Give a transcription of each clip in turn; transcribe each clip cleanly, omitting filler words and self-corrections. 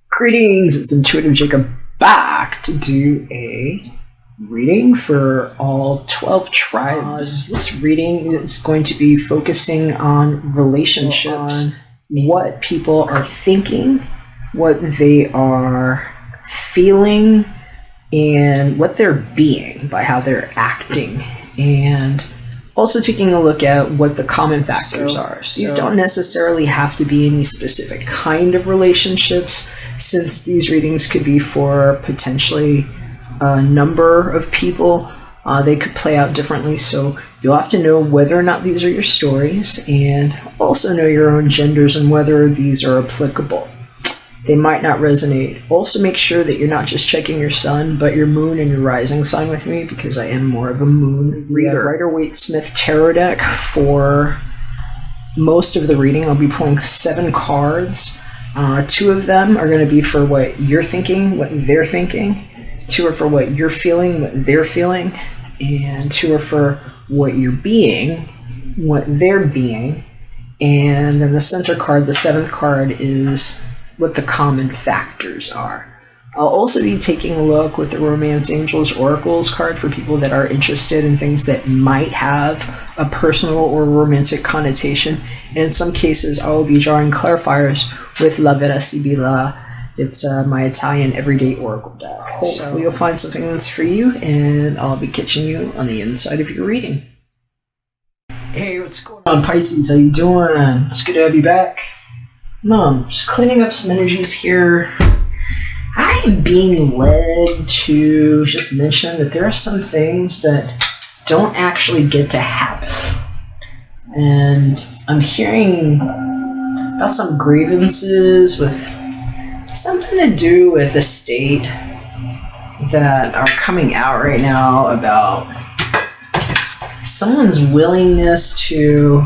Greetings, it's Intuitive Jacob back to do a reading for all 12 tribes. This reading is going to be focusing on relationships, what people are thinking, what they are feeling, and what they're being by how they're acting, and also taking a look at what the common factors are. These don't necessarily have to be any specific kind of relationships, since these readings could be for potentially a number of people. They could play out differently, so you'll have to know whether or not these are your stories, and also know your own genders and whether these are applicable. They might not resonate. Also make sure that you're not just checking your sun, but your moon and your rising sign with me, because I am more of a moon reader. Rider-Waite-Smith tarot deck for most of the reading. I'll be pulling 7 cards. 2 of them are going to be for what you're thinking, what they're thinking. 2 are for what you're feeling, what they're feeling. And 2 are for what you're being, what they're being. And then the center card, the 7th card, is what the common factors are. I'll also be taking a look with the Romance Angels Oracles card for people that are interested in things that might have a personal or romantic connotation. And in some cases, I will be drawing clarifiers with La Vera Sibilla. It's my Italian everyday oracle deck. Hopefully you'll find something that's for you, and I'll be catching you on the inside of your reading. Hey, what's going on, Pisces? How you doing? It's good to have you back. Mom, just cleaning up some energies here. I am being led to just mention that there are some things that don't actually get to happen. And I'm hearing about some grievances with something to do with the state that are coming out right now about someone's willingness to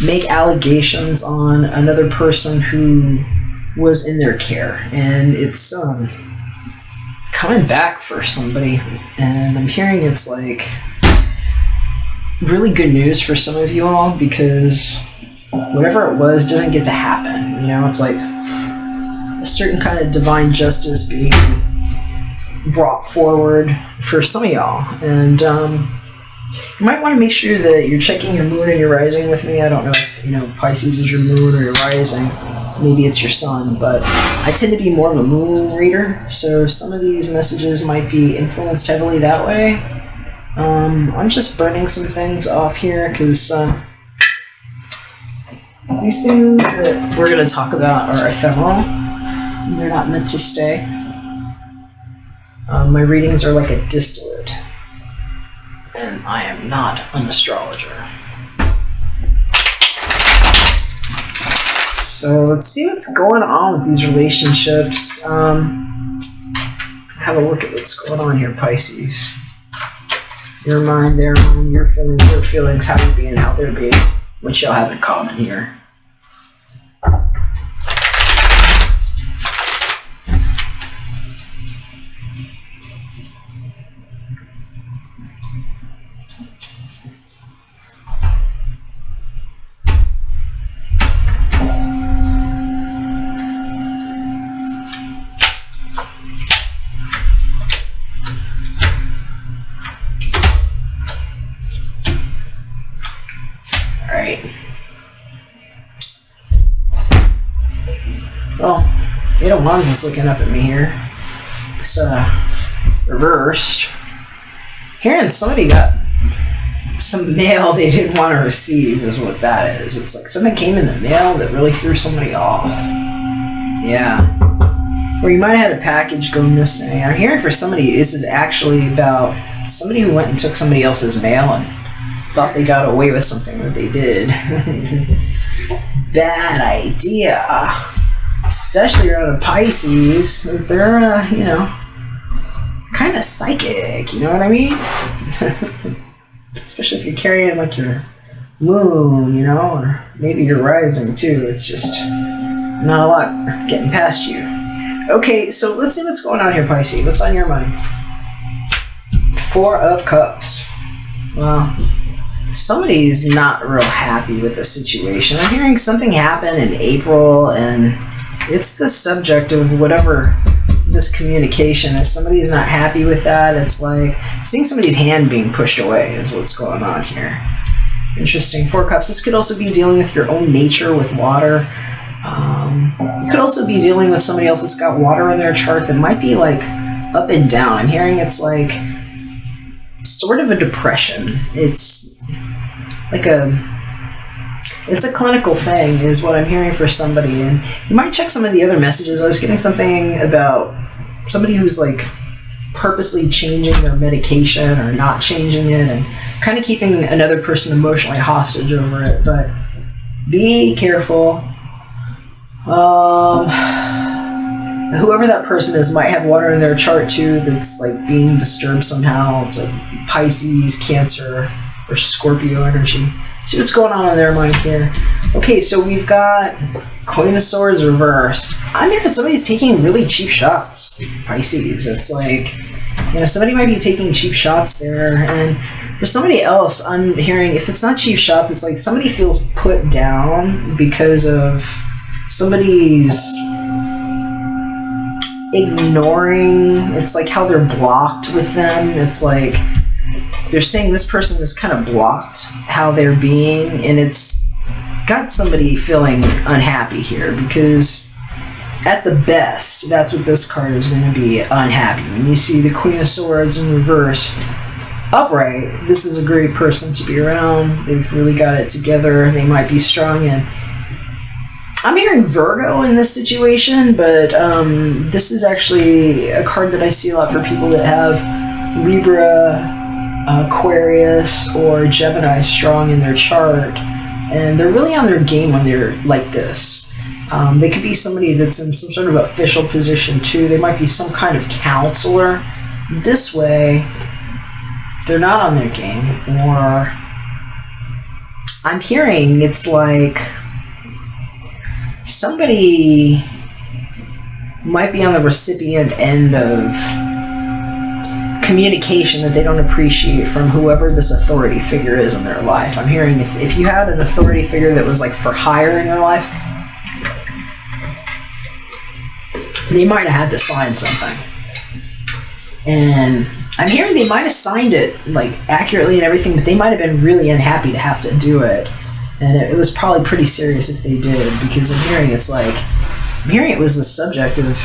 make allegations on another person who was in their care, and it's coming back for somebody, and I'm hearing it's like really good news for some of you all, because whatever it was doesn't get to happen. You know, it's like a certain kind of divine justice being brought forward for some of y'all, and you might want to make sure that you're checking your moon and your rising with me. I don't know if, Pisces is your moon or your rising. Maybe it's your sun, but I tend to be more of a moon reader, so some of these messages might be influenced heavily that way. I'm just burning some things off here, because these things that we're going to talk about are ephemeral. They're not meant to stay. My readings are like a distillate, and I am not an astrologer. So let's see what's going on with these relationships. Have a look at what's going on here, Pisces. Your mind, their mind, your feelings, their feelings, how you're being, how they're being, what y'all have in common here. Well, Eight of Wands is looking up at me here. It's reversed. Hearing somebody got some mail they didn't want to receive is what that is. It's like something came in the mail that really threw somebody off. Yeah. Or you might have had a package go missing. I'm hearing for somebody, this is actually about somebody who went and took somebody else's mail and thought they got away with something that they did. Bad idea. Especially around a Pisces. They're, kind of psychic, you know what I mean? Especially if you're carrying like your moon, or maybe your rising too. It's just not a lot getting past you. Okay, so let's see what's going on here, Pisces. What's on your mind? 4 of Cups. Well, somebody's not real happy with the situation. I'm hearing something happen in April, and it's the subject of whatever this communication is. Somebody's not happy with that. It's like seeing somebody's hand being pushed away is what's going on here. Interesting. Four Cups. This could also be dealing with your own nature with water. You could also be dealing with somebody else that's got water in their chart that might be like up and down. I'm hearing it's like sort of a depression. It's like it's a clinical thing is what I'm hearing for somebody. And you might check some of the other messages. I was getting something about somebody who's like purposely changing their medication or not changing it and kind of keeping another person emotionally hostage over it. But be careful. Whoever that person is might have water in their chart too that's like being disturbed somehow. It's like Pisces, Cancer, or Scorpio energy. See what's going on in their mind here. Okay, so we've got Queen of Swords reversed. I'm hearing somebody's taking really cheap shots, Pisces. It's like, you know, somebody might be taking cheap shots there. And for somebody else, I'm hearing if it's not cheap shots, it's like somebody feels put down because of somebody's ignoring. It's like how they're blocked with them. It's like they're saying this person is kind of blocked how they're being, and it's got somebody feeling unhappy here because at the best, that's what this card is going to be, unhappy. When you see the Queen of Swords in reverse, upright, this is a great person to be around. They've really got it together. They might be strong, and I'm hearing Virgo in this situation, but this is actually a card that I see a lot for people that have Libra, Aquarius, or Gemini strong in their chart, and they're really on their game when they're like this. They could be somebody that's in some sort of official position too. They might be some kind of counselor. This way, they're not on their game. Or I'm hearing it's like somebody might be on the recipient end of communication that they don't appreciate from whoever this authority figure is in their life. I'm hearing if you had an authority figure that was like for hire in your life, they might have had to sign something. And I'm hearing they might have signed it like accurately and everything, but they might have been really unhappy to have to do it. And it was probably pretty serious if they did, because I'm hearing it's like, I'm hearing it was the subject of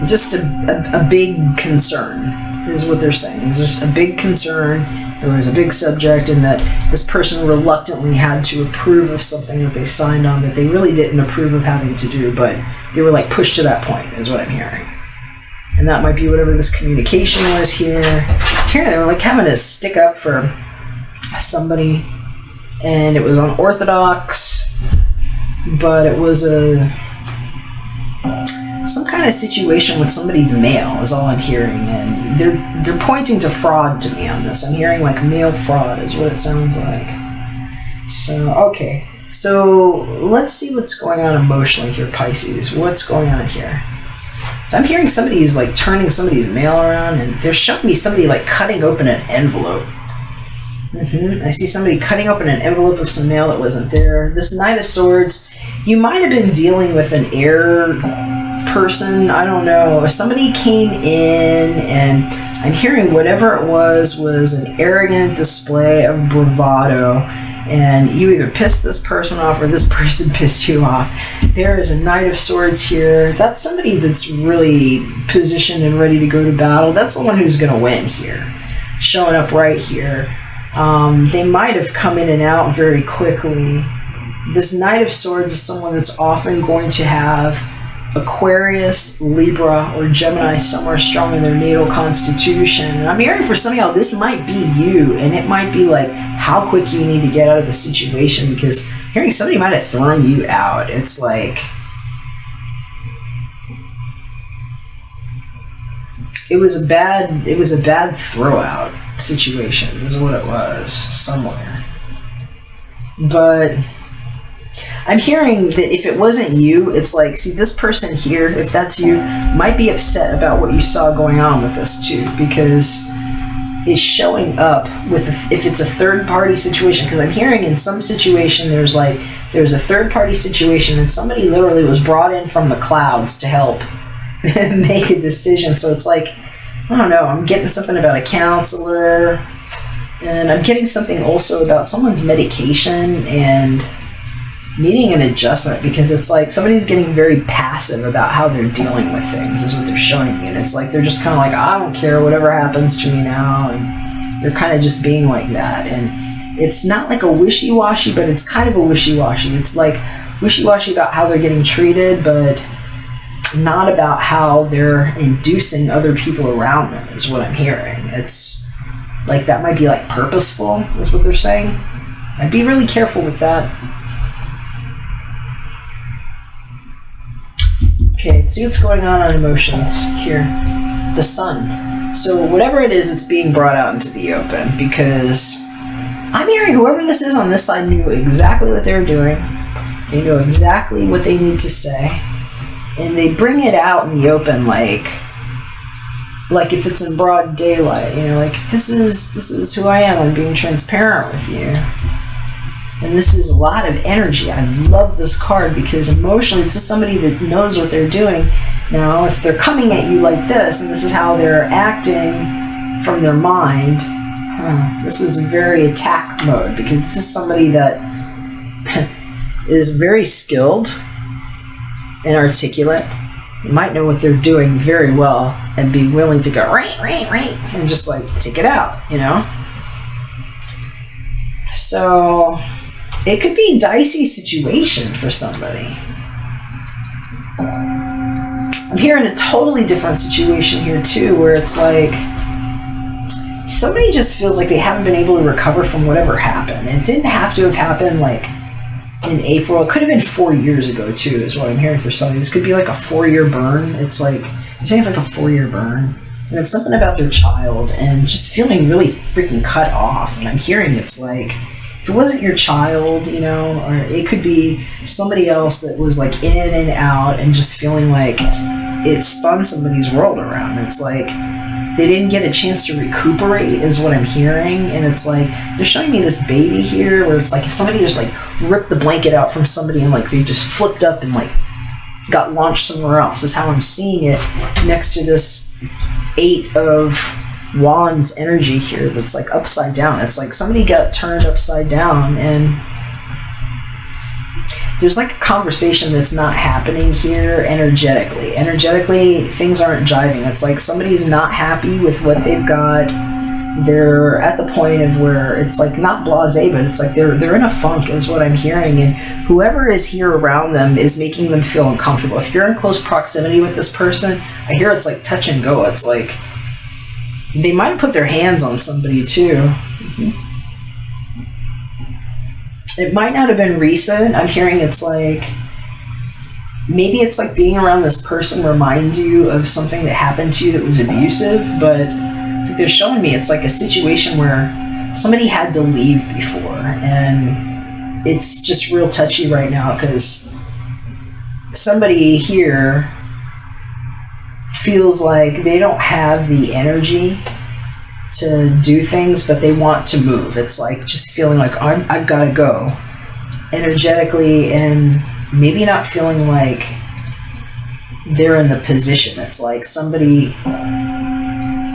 just a big concern, is what they're saying. It was just a big concern. It was a big subject, and that this person reluctantly had to approve of something that they signed on that they really didn't approve of having to do, but they were like pushed to that point, is what I'm hearing. And that might be whatever this communication was here. Here they were like having to stick up for somebody, and it was unorthodox, but it was some kind of situation with somebody's mail is all I'm hearing, and they're pointing to fraud to me on this. I'm hearing like mail fraud is what it sounds like. So okay, so let's see what's going on emotionally here, Pisces. What's going on here? So I'm hearing somebody who's like turning somebody's mail around, and they're showing me somebody like cutting open an envelope. I see somebody cutting open an envelope of some mail that wasn't there. This Knight of Swords, you might have been dealing with an air person, I don't know. Somebody came in, and I'm hearing whatever it was an arrogant display of bravado, and you either pissed this person off or this person pissed you off. There is a Knight of Swords here. That's somebody that's really positioned and ready to go to battle. That's the one who's going to win here, showing up right here. They might have come in and out very quickly. This Knight of Swords is someone that's often going to have Aquarius, Libra, or Gemini somewhere strong in their natal constitution. And I'm hearing for some of y'all, this might be you, and it might be like how quick you need to get out of the situation, because I'm hearing somebody might have thrown you out. It's like it was a bad throw out situation is what it was somewhere. But I'm hearing that if it wasn't you, it's like, see, this person here, if that's you, might be upset about what you saw going on with this too, because is showing up with if it's a third party situation, because I'm hearing in some situation there's a third party situation and somebody literally was brought in from the clouds to help make a decision. So it's like, I don't know, I'm getting something about a counselor, and I'm getting something also about someone's medication and needing an adjustment, because it's like somebody's getting very passive about how they're dealing with things is what they're showing me. And it's like they're just kind of like, I don't care, whatever happens to me now, and they're kind of just being like that. And it's not like a wishy-washy, but it's kind of a wishy-washy. It's like wishy-washy about how they're getting treated, but not about how they're inducing other people around them is what I'm hearing. It's like that might be like purposeful is what they're saying. I'd be really careful with that. Okay, let's see what's going on emotions here. The sun. So whatever it is, it's being brought out into the open, because I'm hearing whoever this is on this side knew exactly what they were doing. They know exactly what they need to say. And they bring it out in the open like if it's in broad daylight, you know, like this is who I am. I'm being transparent with you. And this is a lot of energy. I love this card because emotionally, this is somebody that knows what they're doing. Now, if they're coming at you like this, and this is how they're acting from their mind, this is very attack mode, because this is somebody that is very skilled and articulate. You might know what they're doing very well and be willing to go, right, and just like take it out, you know? So it could be a dicey situation for somebody. I'm hearing a totally different situation here too, where it's like somebody just feels like they haven't been able to recover from whatever happened. It didn't have to have happened like in April. It could have been 4 years ago too, is what I'm hearing for somebody. This could be like a 4-year burn. It's like, I think it's like a 4-year burn. And it's something about their child and just feeling really freaking cut off. And I'm hearing it's like, if it wasn't your child, you know, or it could be somebody else that was like in and out and just feeling like it spun somebody's world around. It's like they didn't get a chance to recuperate is what I'm hearing. And it's like they're showing me this baby here where it's like if somebody just like ripped the blanket out from somebody and like they just flipped up and like got launched somewhere else is how I'm seeing it next to this 8 of Wands energy here that's like upside down. It's like somebody got turned upside down and there's like a conversation that's not happening here energetically. Energetically, things aren't jiving. It's like somebody's not happy with what they've got. They're at the point of where it's like not blasé, but it's like they're in a funk is what I'm hearing. And whoever is here around them is making them feel uncomfortable. If you're in close proximity with this person, I hear it's like touch and go. It's like they might have put their hands on somebody too. It might not have been recent. I'm hearing it's like, maybe it's like being around this person reminds you of something that happened to you that was abusive, but it's like they're showing me it's like a situation where somebody had to leave before, and it's just real touchy right now because somebody here feels like they don't have the energy to do things, but they want to move. It's like just feeling like I've got to go energetically, and maybe not feeling like they're in the position. It's like somebody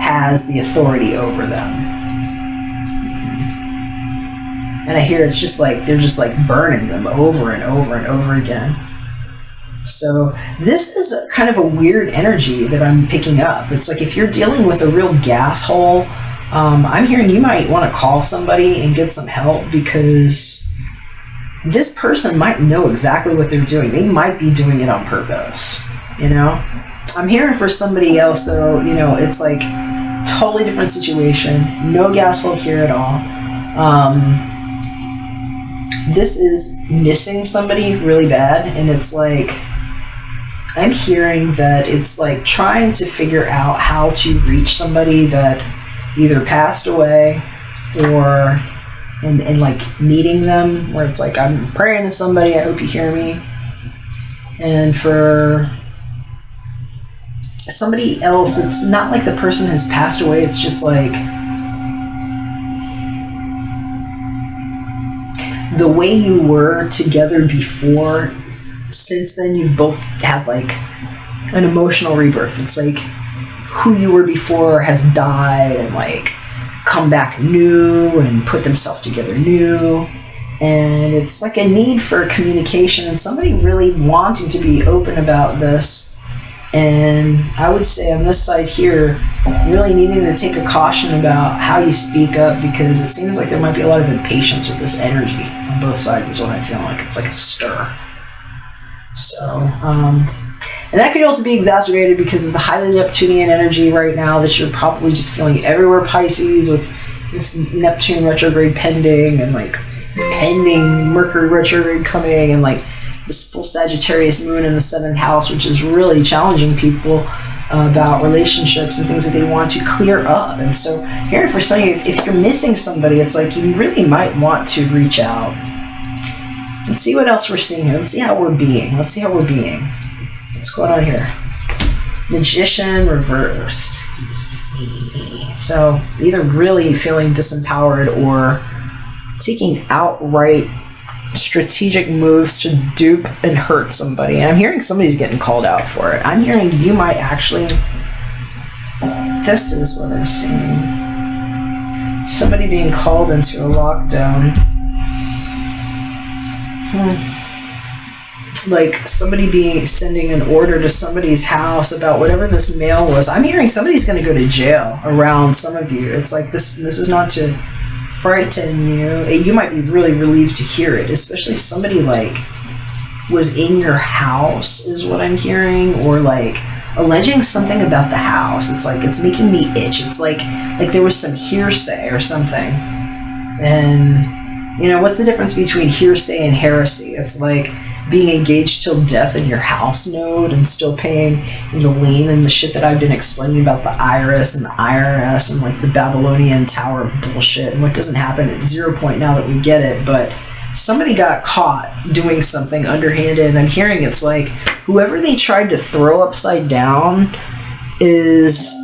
has the authority over them. And I hear it's just like they're just like burning them over and over and over again. So this is kind of a weird energy that I'm picking up. It's like if you're dealing with a real gas hole, I'm hearing you might want to call somebody and get some help, because this person might know exactly what they're doing. They might be doing it on purpose, you know? I'm hearing for somebody else, though, you know, it's like totally different situation. No gas hole here at all. This is missing somebody really bad, and it's like I'm hearing that it's like trying to figure out how to reach somebody that either passed away or and like needing them, where it's like I'm praying to somebody, I hope you hear me. And for somebody else, it's not like the person has passed away, it's just like the way you were together before, since then you've both had like an emotional rebirth. It's like who you were before has died and like come back new and put themselves together new. And it's like a need for communication and somebody really wanting to be open about this. And I would say on this side here, really needing to take a caution about how you speak up, because it seems like there might be a lot of impatience with this energy on both sides is what I feel like. It's like a stir. So, and that could also be exacerbated because of the highly Neptunian energy right now that you're probably just feeling everywhere, Pisces, with this Neptune retrograde pending and like pending Mercury retrograde coming and like this full Sagittarius moon in the 7th house, which is really challenging people about relationships and things that they want to clear up. And so here for some of you, if you're missing somebody, it's like you really might want to reach out. Let's see what else we're seeing here. Let's see how we're being. What's going on here? Magician reversed. So either really feeling disempowered or taking outright strategic moves to dupe and hurt somebody. And I'm hearing somebody's getting called out for it. I'm hearing you might actually... This is what I'm seeing. Somebody being called into a lockdown. Like somebody sending an order to somebody's house about whatever this mail was. I'm hearing somebody's going to go to jail around some of you. It's like this is not to frighten you. You might be really relieved to hear it, especially if somebody like was in your house is what I'm hearing, or like alleging something about the house. It's like it's making me itch. It's like there was some hearsay or something. And you know, what's the difference between hearsay and heresy? It's like being engaged till death in your house node and still paying the lien and the shit that I've been explaining about the IRS and the IRS and like the Babylonian tower of bullshit and what doesn't happen at 0 point now that we get it. But somebody got caught doing something underhanded, and I'm hearing it's like whoever they tried to throw upside down is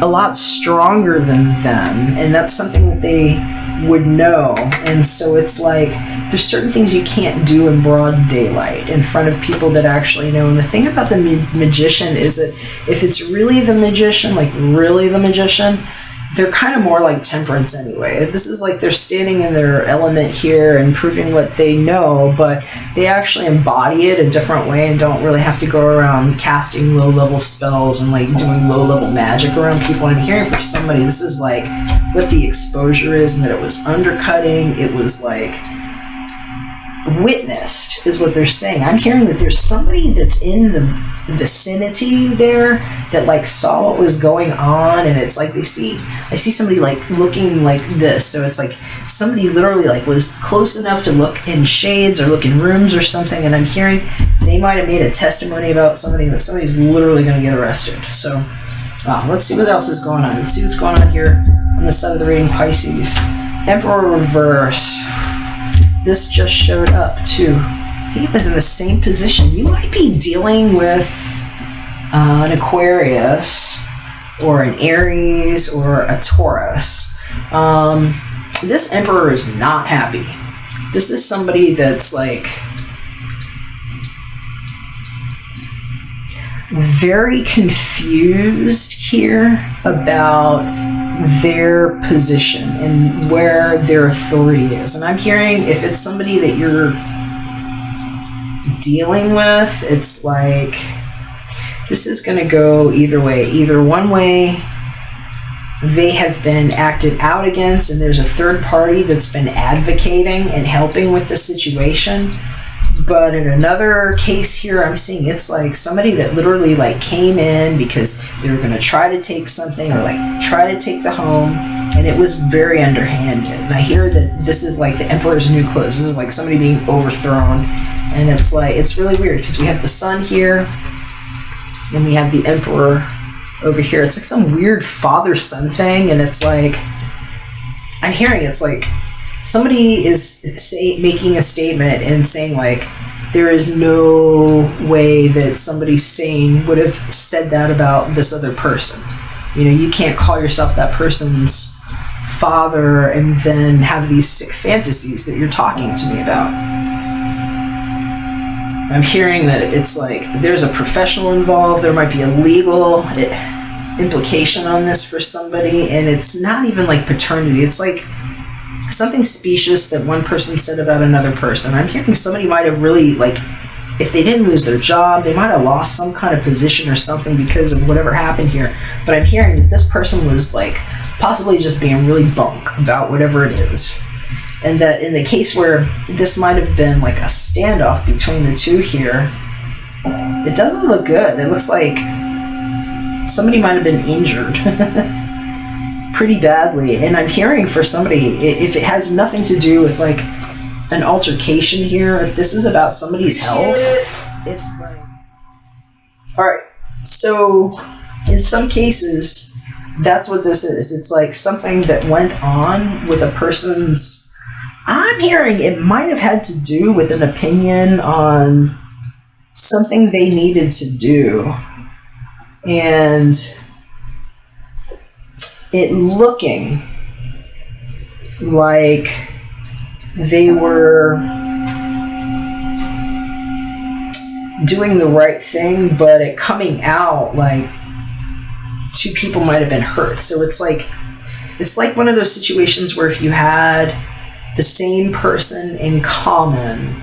a lot stronger than them, and that's something that they would know. And so it's like there's certain things you can't do in broad daylight in front of people that actually know. And the thing about the magician is that if it's really the magician, like really the magician, they're kind of more like Temperance anyway. This is like they're standing in their element here and proving what they know, but they actually embody it a different way and don't really have to go around casting low-level spells and like doing low-level magic around people. And I'm hearing for somebody, this is like what the exposure is, and that it was undercutting, it was like witnessed is what they're saying. I'm hearing that there's somebody that's in the vicinity there that like saw what was going on, and it's like I see somebody like looking like this, so it's like somebody literally like was close enough to look in shades or look in rooms or something, and I'm hearing they might have made a testimony about somebody that somebody's literally going to get arrested. So let's see what else is going on. Let's see what's going on here on the side of the reading, Pisces. Emperor reverse. This just showed up too. I think it was in the same position. You might be dealing with an Aquarius or an Aries or a Taurus. This Emperor is not happy. This is somebody that's like very confused here about their position and where their authority is. And I'm hearing if it's somebody that you're dealing with, it's like this is going to go either way. Either one way they have been acted out against and there's a third party that's been advocating and helping with the situation. But in another case here, I'm seeing it's like somebody that literally like came in because they were going to try to take something or like try to take the home, and it was very underhanded. And I hear that this is like the Emperor's new clothes. This is like somebody being overthrown, and it's like it's really weird because we have the Sun here and we have the Emperor over here. It's like some weird father-son thing, and it's like I'm hearing it's like somebody is making a statement and saying like there is no way that somebody sane would have said that about this other person. You know, you can't call yourself that person's father and then have these sick fantasies that you're talking to me about. I'm hearing that it's like there's a professional involved, there might be a legal implication on this for somebody, and it's not even like paternity. It's like something specious that one person said about another person. I'm hearing somebody might have really, like, if they didn't lose their job, they might have lost some kind of position or something because of whatever happened here. But I'm hearing that this person was like possibly just being really bunk about whatever it is. And that in the case where this might have been like a standoff between the two here, it doesn't look good. It looks like somebody might have been injured pretty badly. And I'm hearing for somebody, if it has nothing to do with like an altercation here, if this is about somebody's health, it's like... Alright, so in some cases, that's what this is. It's like something that went on with a person's... I'm hearing it might have had to do with an opinion on something they needed to do. And it looking like they were doing the right thing, but it coming out like two people might have been hurt. So it's like one of those situations where if you had the same person in common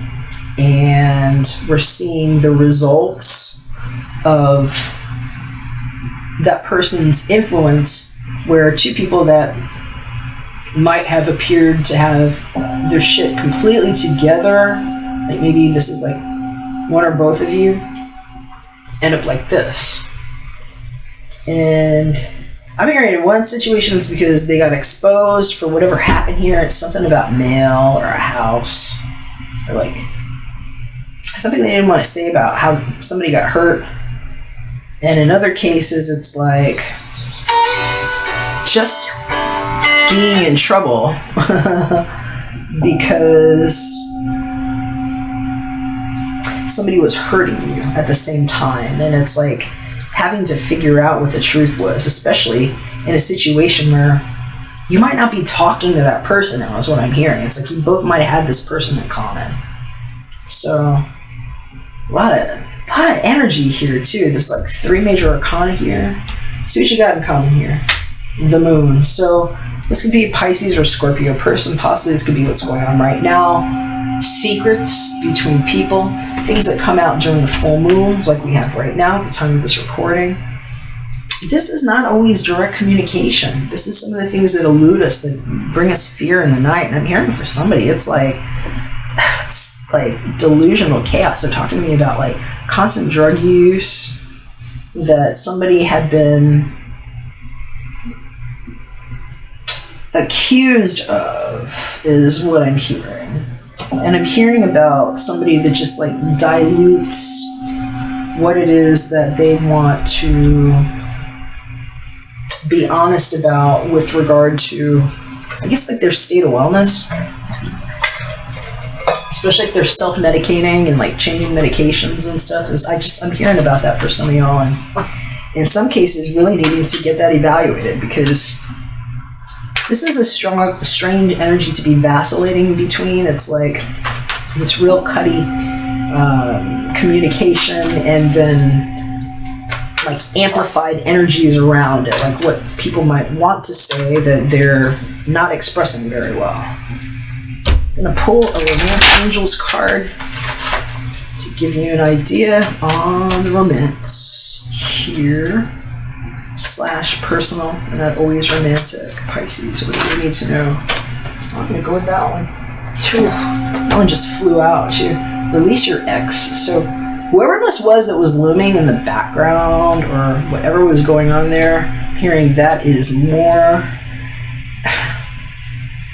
and we're seeing the results of that person's influence, where two people that might have appeared to have their shit completely together, like maybe this is like one or both of you, end up like this. And I'm hearing in one situation it's because they got exposed for whatever happened here. It's something about mail or a house, or like something they didn't want to say about how somebody got hurt. And in other cases it's like just being in trouble because somebody was hurting you at the same time. And it's like having to figure out what the truth was, especially in a situation where you might not be talking to that person now, is what I'm hearing. It's like you both might have had this person in common. So a lot of energy here too. There's like 3 major arcana here. See what you got in common here. The moon. So this could be a Pisces or Scorpio person. Possibly this could be what's going on right now. Secrets between people. Things that come out during the full moons like we have right now at the time of this recording. This is not always direct communication. This is some of the things that elude us, that bring us fear in the night. And I'm hearing for somebody, it's like delusional chaos. They're talking to me about like constant drug use that somebody had been accused of, is what I'm hearing. And I'm hearing about somebody that just like dilutes what it is that they want to be honest about with regard to, I guess, like their state of wellness. Especially if they're self-medicating and like changing medications and stuff. I'm hearing about that for some of y'all, and in some cases really needing to get that evaluated, because this is a strange energy to be vacillating between. It's like this real cutty communication, and then like amplified energies around it, like what people might want to say that they're not expressing very well. I'm going to pull a Romance Angels card to give you an idea on the romance here / personal. They're not always romantic. Pisces, what do you need to know? I'm going to go with that one. That one just flew out too. Release your ex. So whoever this was that was looming in the background or whatever was going on there, hearing that is more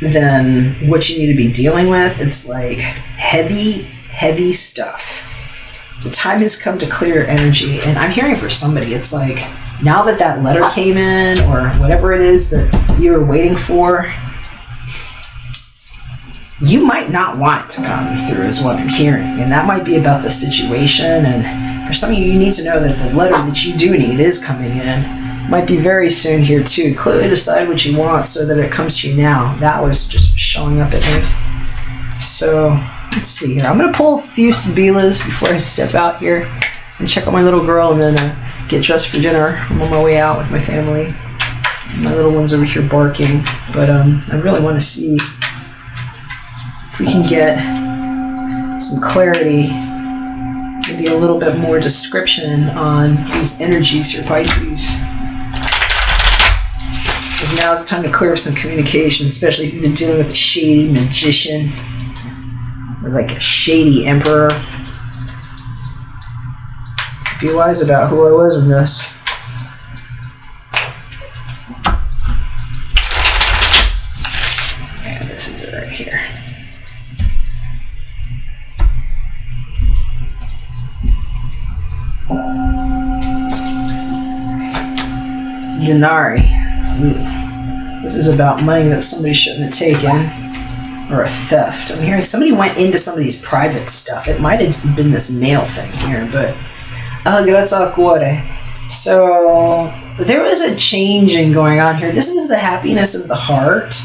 than what you need to be dealing with. It's like heavy stuff. The time has come to clear your energy, and I'm hearing for somebody, it's like now that letter came in or whatever it is that you were waiting for, you might not want it to come through, is what I'm hearing. And that might be about the situation. And for some of you, you need to know that the letter that you do need is coming in. Might be very soon here too. Clearly decide what you want so that it comes to you now. That was just showing up at me. So let's see here. I'm gonna pull a few Sabilas before I step out here and check on my little girl, and then get dressed for dinner. I'm on my way out with my family. My little one's over here barking, but I really want to see if we can get some clarity, maybe a little bit more description on these energies here, Pisces. Because now is the time to clear some communication, especially if you've been dealing with a shady magician or like a shady emperor. Be wise about who I was in this. Yeah, this is it right here. Denari. Ooh. This is about money that somebody shouldn't have taken, or a theft. I'm hearing somebody went into somebody's private stuff. It might have been this mail thing here, but grazie al cuore. So there was a changing going on here. This is the happiness of the heart.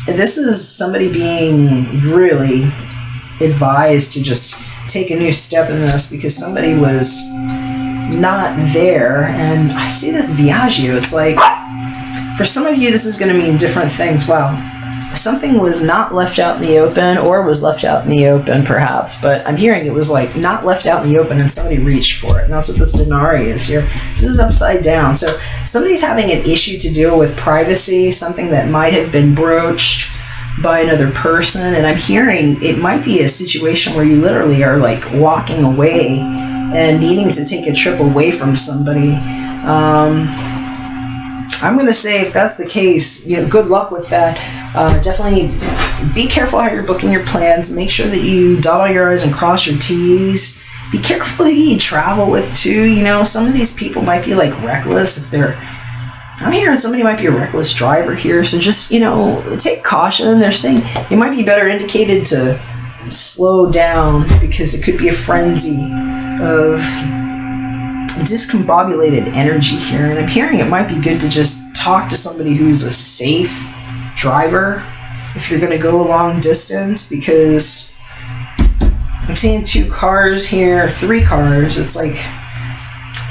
This is somebody being really advised to just take a new step in this because somebody was not there. And I see this Viaggio. It's like, for some of you, this is going to mean different things. Wow. Something was not left out in the open, or was left out in the open, perhaps. But I'm hearing it was like not left out in the open and somebody reached for it. And that's what this Denari is here. So this is upside down. So somebody's having an issue to deal with privacy, something that might have been broached by another person. And I'm hearing it might be a situation where you literally are like walking away and needing to take a trip away from somebody. I'm going to say if that's the case, good luck with that. Definitely be careful how you're booking your plans. Make sure that you dot all your I's and cross your T's. Be careful who you travel with too. Some of these people might be like reckless if they're... I'm hearing somebody might be a reckless driver here. So just, take caution. They're saying it might be better indicated to slow down because it could be a frenzy of discombobulated energy here. And I'm hearing it might be good to just talk to somebody who's a safe driver if you're going to go a long distance, because I'm seeing 2 cars here, 3 cars. It's like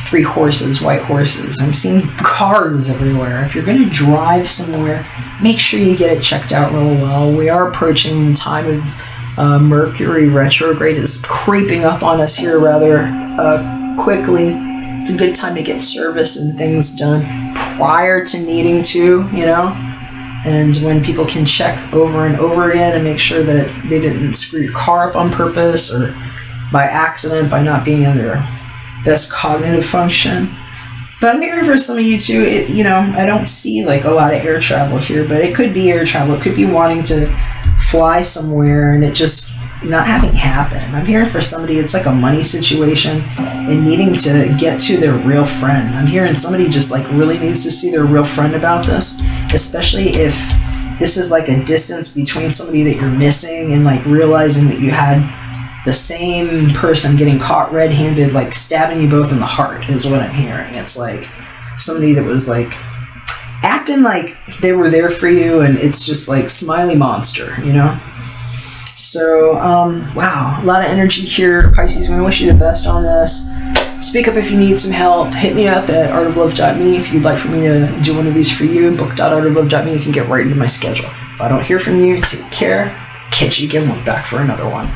3 horses, white horses. I'm seeing cars everywhere. If you're going to drive somewhere, make sure you get it checked out real well. We are approaching the time of Mercury retrograde is creeping up on us here rather quickly. It's a good time to get service and things done prior to needing to, and when people can check over and over again and make sure that they didn't screw your car up on purpose or by accident by not being in their best cognitive function. But I'm hearing for some of you too, I don't see like a lot of air travel here, but it could be air travel. It could be wanting to fly somewhere and it just not having happen. I'm hearing for somebody it's like a money situation and needing to get to their real friend. I'm hearing somebody just like really needs to see their real friend about this, especially if this is like a distance between somebody that you're missing and like realizing that you had the same person getting caught red-handed, like stabbing you both in the heart is what I'm hearing. It's like somebody that was like acting like they were there for you and it's just like smiley monster, So, wow, a lot of energy here, Pisces. I'm going to wish you the best on this. Speak up if you need some help. Hit me up at artoflove.me if you'd like for me to do one of these for you. Book.artoflove.me. You can get right into my schedule. If I don't hear from you, take care. Catch you again. We're back for another one.